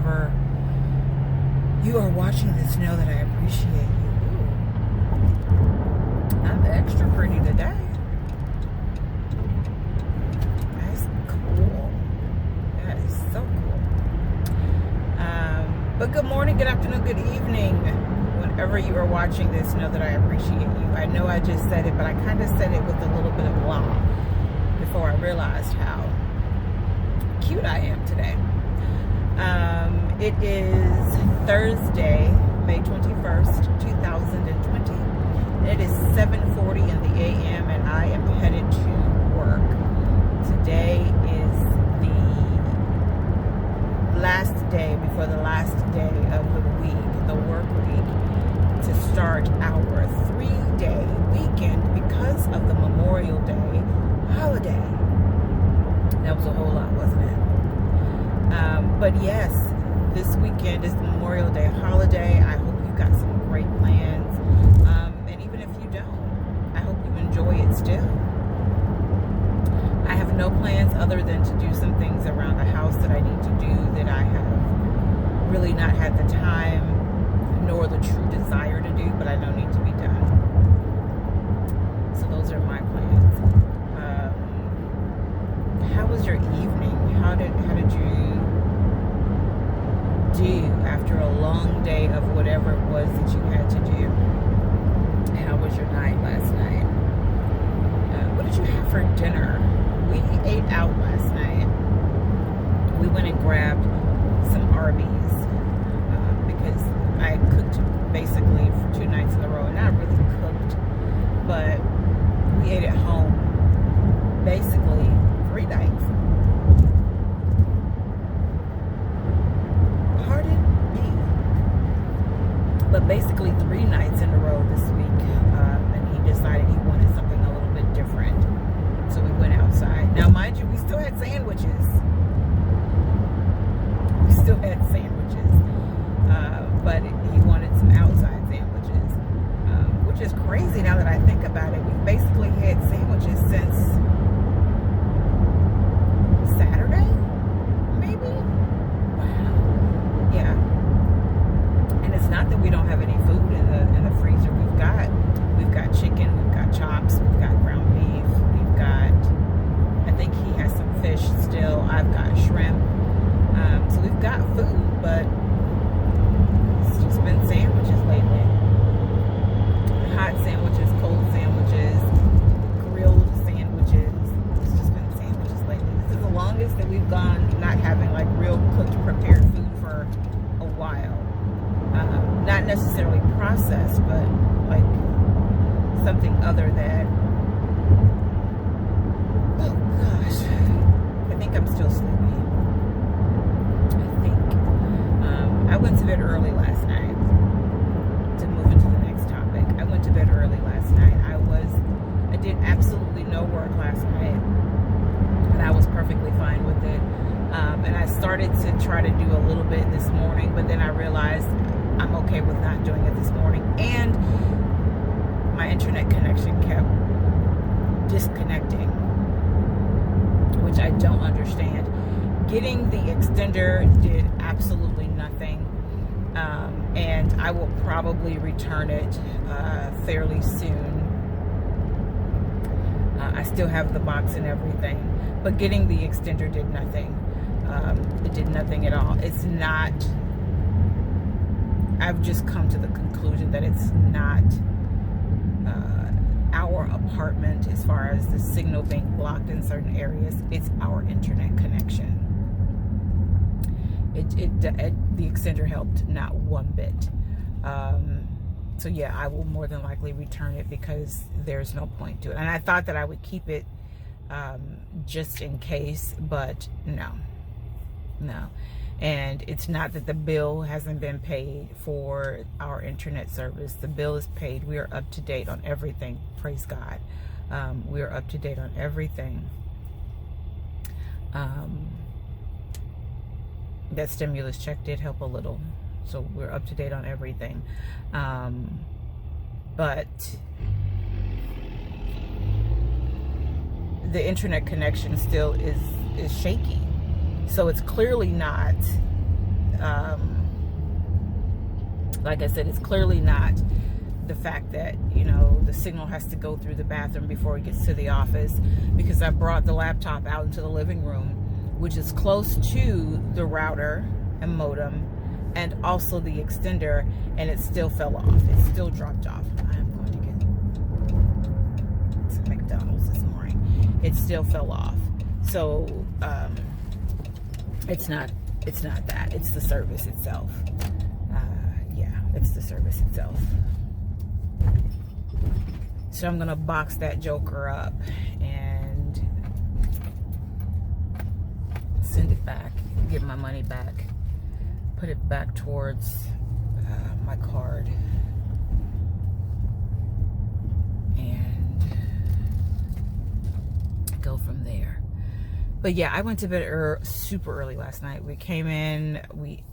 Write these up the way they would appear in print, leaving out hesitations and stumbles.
whenever you are watching this, know that I appreciate you. Ooh, I'm extra pretty today. That's cool. That is so cool. But good morning, good afternoon, good evening. Whenever you are watching this, know that I appreciate you. I know I just said it, but I kind of said it with a little bit of blah before I realized how cute I am today. It is Thursday, May 21st, 2020. It is 7:40 in the a.m. and I am headed to work. Today is the last day before the last day of the week, the work week, to start our 3-day weekend because of the Memorial Day holiday. That was a whole lot, wasn't it? But yes, this weekend is the Memorial Day holiday. I hope you've got some great plans. And even if you don't, I hope you enjoy it still. I have no plans other than to do some things around the house that I need to do that I have really not had the time nor the true desire to do, but I know need to be done. So those are my plans. How was your evening? How did you do after a long day of whatever it was that you had to do? How was your night last night? What did you have for dinner? We ate out last night. We went and grabbed some Arby's because I cooked basically for 2 nights in a row. And not really cooked, but we ate at home basically 3 nights. Pardon me. But basically 3 nights in a row this week. And he decided he wanted something a little bit different. So we went outside. Now, mind you, we still had sandwiches. But he wanted some outside sandwiches, which is crazy now that I think about it. We've basically had sandwiches since Saturday, maybe? Wow. Yeah. And it's not that we don't have any food in the freezer. We've got chicken, we've got chops, we've got ground beef, we've got, I think he has some fish still. I've got shrimp. So we've got food, but it's just been sandwiches lately. Hot sandwiches, cold sandwiches, grilled sandwiches. It's just been sandwiches lately. This is the longest that we've gone not having like real cooked, prepared food for a while. Not necessarily processed, but like something other than, oh gosh, I think I'm still sleepy. I went to bed early last night. To move into the next topic, I went to bed early last night. I did absolutely no work last night, and I was perfectly fine with it. And I started to try to do a little bit this morning, but then I realized I'm okay with not doing it this morning. And my internet connection kept disconnecting, which I don't understand. Getting the extender did absolutely nothing, and I will probably return it fairly soon. I still have the box and everything, but getting the extender did nothing. It did nothing at all. It's not, I've just come to the conclusion that it's not our apartment as far as the signal being blocked in certain areas. It's our internet connection. The extender helped not one bit. So yeah, I will more than likely return it because there's no point to it. And I thought that I would keep it just in case, but no. And it's not that the bill hasn't been paid for our internet service. The bill is paid. We are up to date on everything. Praise God. We are up to date on everything. That stimulus check did help a little. So we're up to date on everything. But the internet connection still is shaky. So it's clearly not like I said, it's clearly not the fact that, you know, the signal has to go through the bathroom before it gets to the office, because I brought the laptop out into the living room, which is close to the router and modem and also the extender, and it still fell off. It still dropped off. I am going to get some McDonald's this morning. It still fell off. So it's not that. It's the service itself. Yeah, it's the service itself. So I'm gonna box that joker up and send it back, get my money back, put it back towards my card, and go from there. But yeah, I went to bed super early last night. We came in,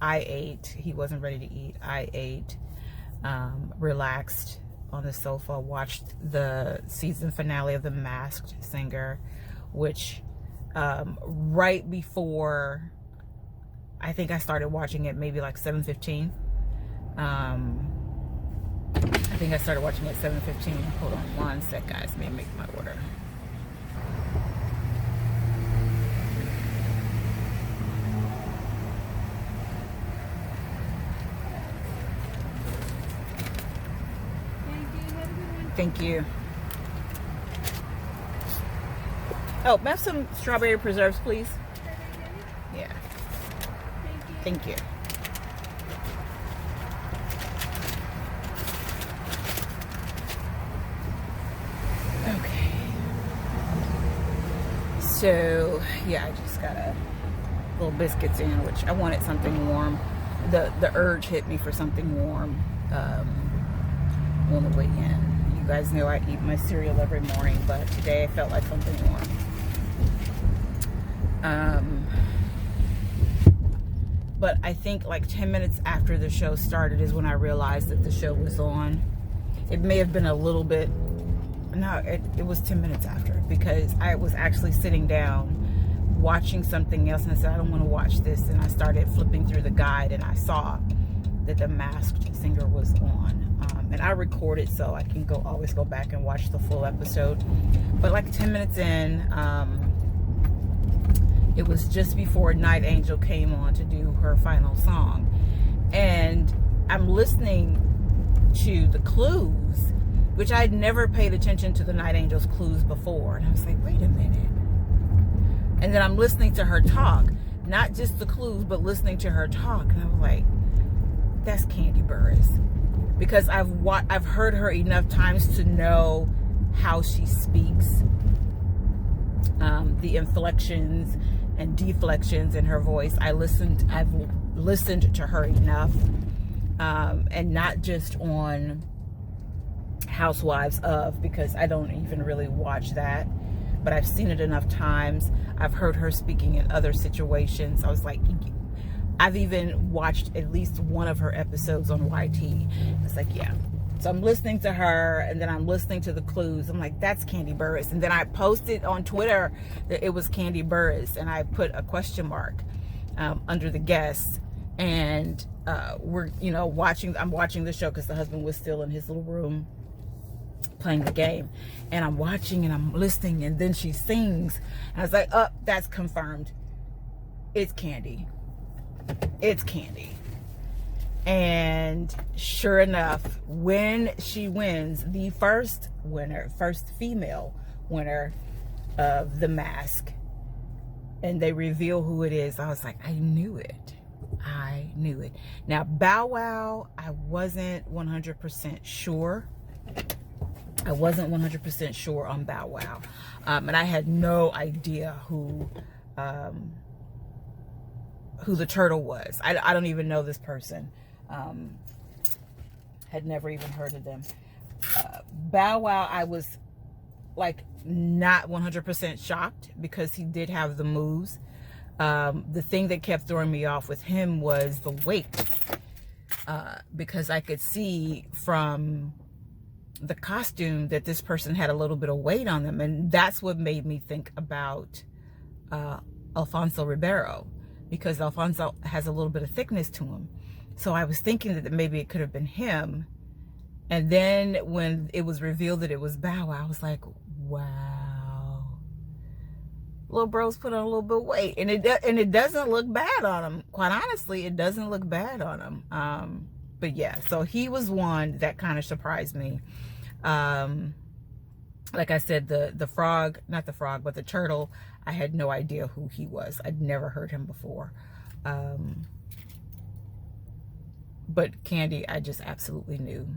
I ate. He wasn't ready to eat. I ate, relaxed on the sofa, watched the season finale of The Masked Singer, which right before, I think I started watching it maybe like 7:15. I think I started watching it at 7:15. Hold on one sec, guys. Let me make my order. Thank you. Oh, have some strawberry preserves, please. Yeah. Thank you. Okay. So, yeah, I just got a little biscuit sandwich. I wanted something warm. The urge hit me for something warm on the way in. You guys know I eat my cereal every morning, but today I felt like something warm. But I think like 10 minutes after the show started is when I realized that the show was on. It may have been a little bit, no, it was 10 minutes after, because I was actually sitting down watching something else, and I said, I don't want to watch this, and I started flipping through the guide, and I saw that The Masked Singer was on. And I recorded, so I can always go back and watch the full episode. But like 10 minutes in, it was just before Night Angel came on to do her final song. And I'm listening to the clues, which I'd never paid attention to the Night Angel's clues before. And I was like, wait a minute. And then I'm listening to her talk, not just the clues, but listening to her talk. And I was like, that's Kandi Burruss. Because I've heard her enough times to know how she speaks, the inflections and deflections in her voice. I've listened to her enough, and not just on Housewives of, because I don't even really watch that, but I've seen it enough times. I've heard her speaking in other situations. I was like, I've even watched at least one of her episodes on YT. It's like, yeah. So I'm listening to her, and then I'm listening to the clues. I'm like, that's Kandi Burruss. And then I posted on Twitter that it was Kandi Burruss, and I put a question mark under the guests. And we're, watching. I'm watching the show because the husband was still in his little room playing the game. And I'm watching and I'm listening, and then she sings. And I was like, oh, that's confirmed. It's Kandi. It's Kandi. And sure enough, when she wins, the first female winner of The Mask, and they reveal who it is, I was like, I knew it. Now, Bow Wow, I wasn't 100% sure. I wasn't 100% sure on Bow Wow. And I had no idea who the turtle was. I don't even know this person. Had never even heard of them. Bow Wow, I was like not 100% shocked because he did have the moves. The thing that kept throwing me off with him was the weight, because I could see from the costume that this person had a little bit of weight on them, and that's what made me think about Alfonso Ribeiro, because Alfonso has a little bit of thickness to him. So I was thinking that maybe it could have been him. And then when it was revealed that it was Bow Wow, I was like, wow. Little bro's put on a little bit of weight. And it doesn't look bad on him. Quite honestly, it doesn't look bad on him. But yeah, so he was one that kind of surprised me. Like I said, the frog, not the frog, but the turtle, I had no idea who he was. I'd never heard him before. But Candy, I just absolutely knew.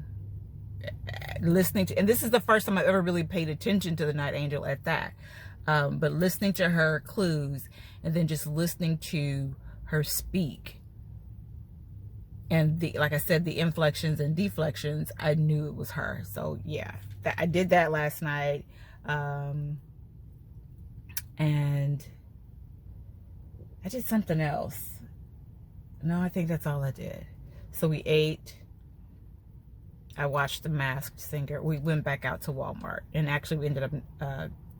Listening to, and this is the first time I've ever really paid attention to the Night Angel at that. But listening to her clues and then just listening to her speak. And like I said, the inflections and deflections, I knew it was her. So yeah, I did that last night. And I did something else. No, I think that's all I did. So we ate. I watched The Masked Singer. We went back out to Walmart. And actually we ended up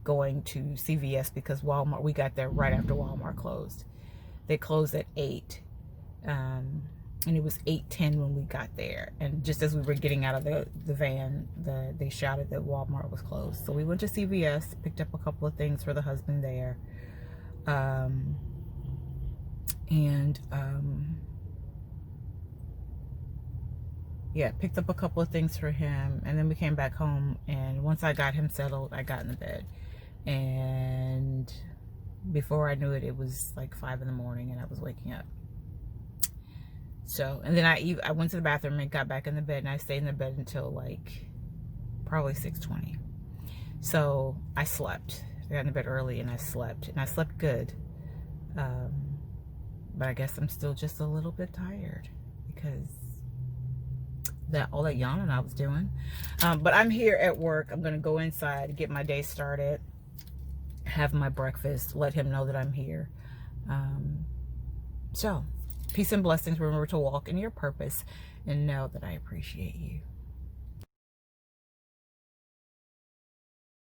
going to CVS because Walmart, we got there right after Walmart closed. They closed at 8. And it was 8:10 when we got there. And just as we were getting out of the van, they shouted that Walmart was closed. So we went to CVS, picked up a couple of things for the husband there. Yeah, picked up a couple of things for him. And then we came back home. And once I got him settled, I got in the bed. And before I knew it, it was like 5 in the morning and I was waking up. So, and then I went to the bathroom and got back in the bed, and I stayed in the bed until like probably 6:20. So I slept. I got in the bed early and I slept good. But I guess I'm still just a little bit tired because all that yawning I was doing. But I'm here at work. I'm gonna go inside, get my day started, have my breakfast, let him know that I'm here. So peace and blessings. Remember to walk in your purpose and know that I appreciate you.